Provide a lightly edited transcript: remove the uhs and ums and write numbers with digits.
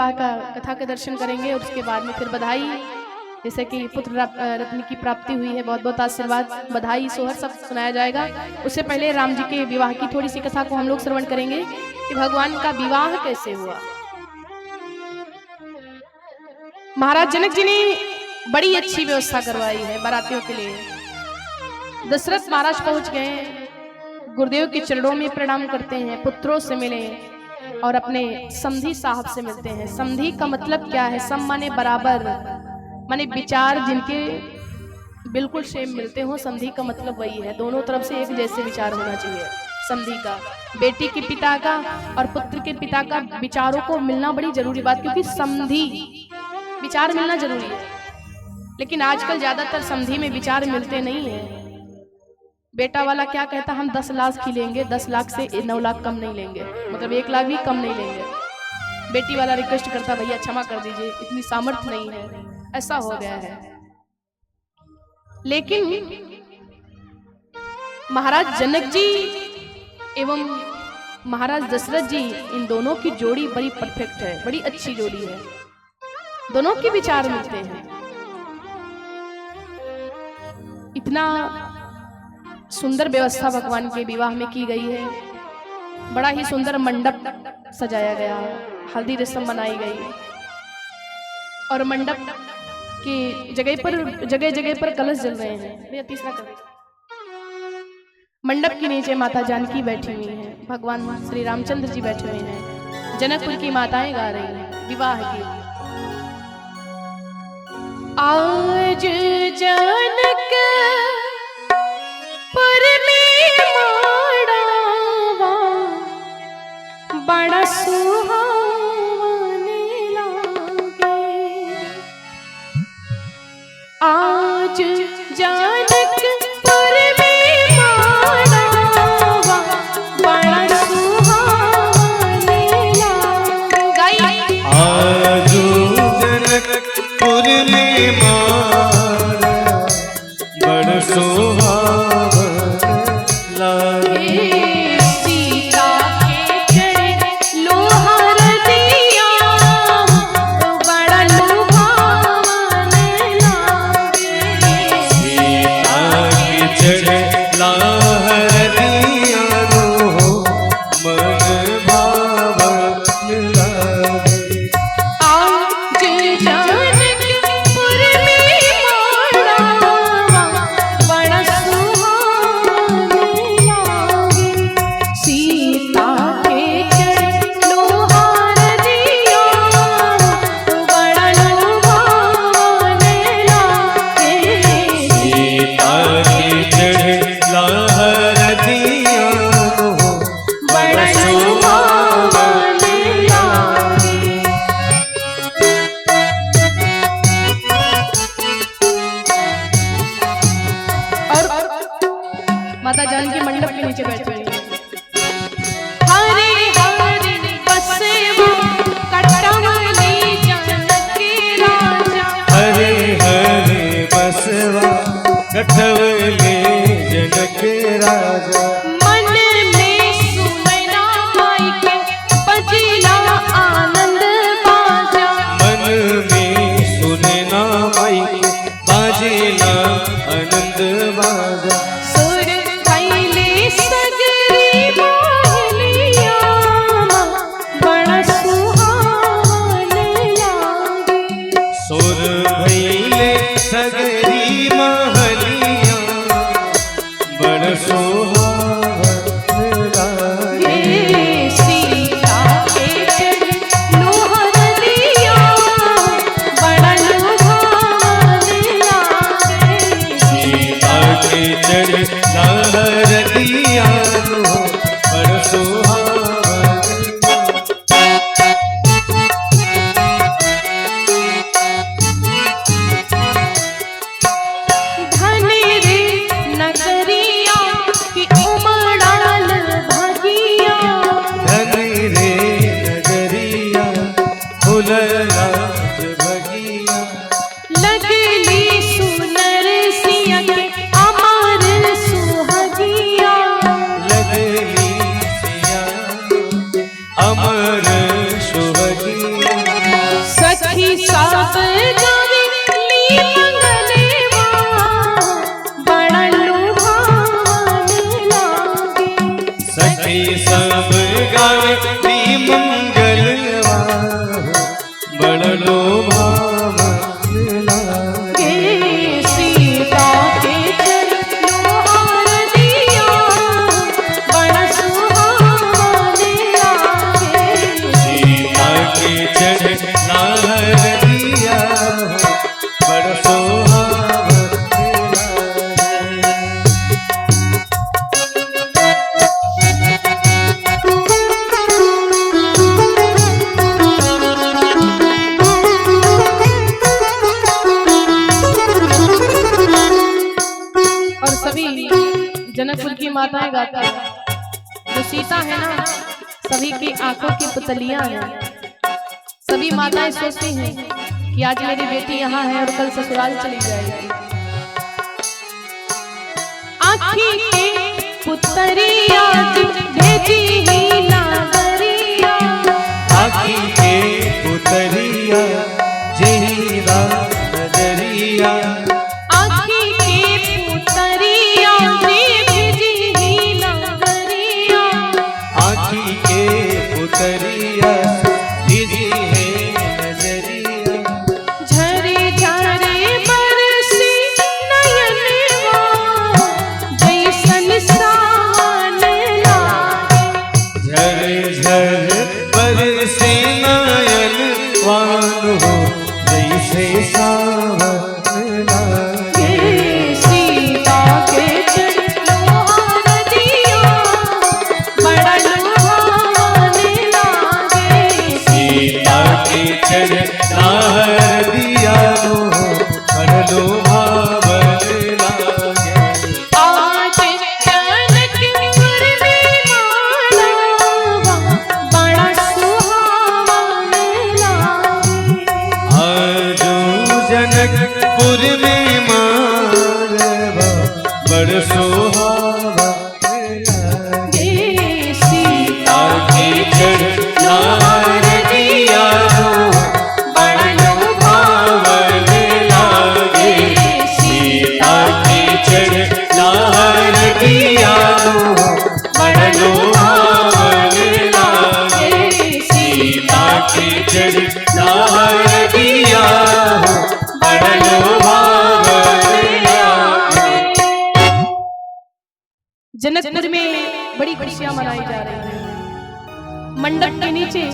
का कथा के दर्शन करेंगे और उसके बाद में फिर बधाई, जैसे कि पुत्र रत्न की प्राप्ति हुई है, बहुत बहुत आशीर्वाद, बधाई, सोहर सब सुनाया जाएगा। उससे पहले राम जी के विवाह की थोड़ी सी कथा को हम लोग श्रवण करेंगे कि भगवान का विवाह कैसे हुआ। महाराज जनक जी ने बड़ी अच्छी व्यवस्था करवाई है बारातियों के लिए। दशरथ महाराज पहुंच गए, गुरुदेव के चरणों में प्रणाम करते हैं, पुत्रों से मिले और अपने समधी साहब से मिलते हैं। समधी का मतलब क्या है? सम माने बराबर, माने विचार जिनके बिल्कुल सेम मिलते हो, समधी का मतलब वही है, दोनों तरफ से एक जैसे विचार होना चाहिए। समधी का बेटी के पिता का और पुत्र के पिता का विचारों को मिलना बड़ी जरूरी बात, क्योंकि समधी विचार मिलना जरूरी है। लेकिन आजकल ज्यादातर समधी में विचार मिलते नहीं है। बेटा वाला क्या कहता, हम 10 लाख ही लेंगे, 10 लाख से 9 लाख कम नहीं लेंगे, मतलब 1 लाख भी कम नहीं लेंगे। बेटी वाला रिक्वेस्ट करता, भैया क्षमा कर दीजिए, इतनी सामर्थ्य नहीं है, ऐसा हो गया है। लेकिन महाराज जनक जी एवं महाराज दशरथ जी, इन दोनों की जोड़ी बड़ी परफेक्ट है, बड़ी अच्छी जोड़ी है, दोनों के विचार मिलते हैं। इतना सुंदर व्यवस्था भगवान के विवाह में की गई है, बड़ा ही सुंदर मंडप सजाया गया है, हल्दी रस्म बनाई गई और मंडप की जगह जगह पर कलश जल रहे हैं। भैया तीसरा कलश। मंडप के नीचे माता जानकी बैठी हुई हैं, भगवान श्री रामचंद्र जी बैठे हुए हैं, जनकपुर की माताएं गा रही हैं विवाह की। आज जनक बड़ा सुहावने लागे, आज जनकपुर में माड़ावा बड़ा सुहावने लागे। आज जनकपुर में माड़ा बड़ा सुहावने लागे। माता जानकी मंडप के नीचे बैठी हुई है। हरे हरे बसवा कटवली जनक राजा, हरे हरे बसवा कटवली जनक राजा। मन में सुनैना माई के बजिला आनंद बाजा, मन में सुनैना माई के बाजिला आनंद बाजा। सगरी महलिया बड़ सुहावन लागे। सीता के लोहर दिया बड़ा लुभावन लागे। सीता के चढ़ लहर दिया बड़ सुहावन। लगली सुनर सिया के अमर सुहागिया, लगली सिया अमर सुहागिया। सखी सब गावे ली मंगलवा बड़ा लुभावन लागे। सखी सब गावे ली मंगलवा बड़ लुभावन लागे। सीता के चरणों आरतिया बड़ा सुहावन लागे। सीता के चढ़ना हरदिया बड़ सुहावन लागे। और सभी जनकपुर की माताएं गाती हैं, जो सीता है ना सभी की आंखों की पुतलियां हैं। सभी माताएं सोचती हैं कि आज मेरी बेटी यहाँ है और कल ससुराल चली जाएगी। आँखी के पुतरिया भेजी ही नागरिया। आखी के पुतरिया जेरा नजरिया। आँखी के पुतरिया भेजी ही नागरिया। आखी के पुतरिया दीदी है नजरिया। झरे झरे बरसी नयनवा जैसन सावन लागे। झर झर बरसे नयन वान हो जैसे सावन लागे। सीता के चरणों आरतिया बड़ा लुभावन लागे। सीता के चढ़ना हरदिया बड़ लुभावन लागे। आज जनकपुर में मालवा बड़ा सुहावन लागे। आजो जनकपुर में मारवा बड़ सुहावन लागे। सीता के चढ़ना हरदिया बड़ लुभावन लागे। सीता के चढ़ना हरदिया बड़ लुभावन लागे। सीता के चढ़ना हरदिया बड़ लुभावन लागे। जनकपुर में बड़ी खुशियां मनाई जा रही हैं। मंडप के नीचे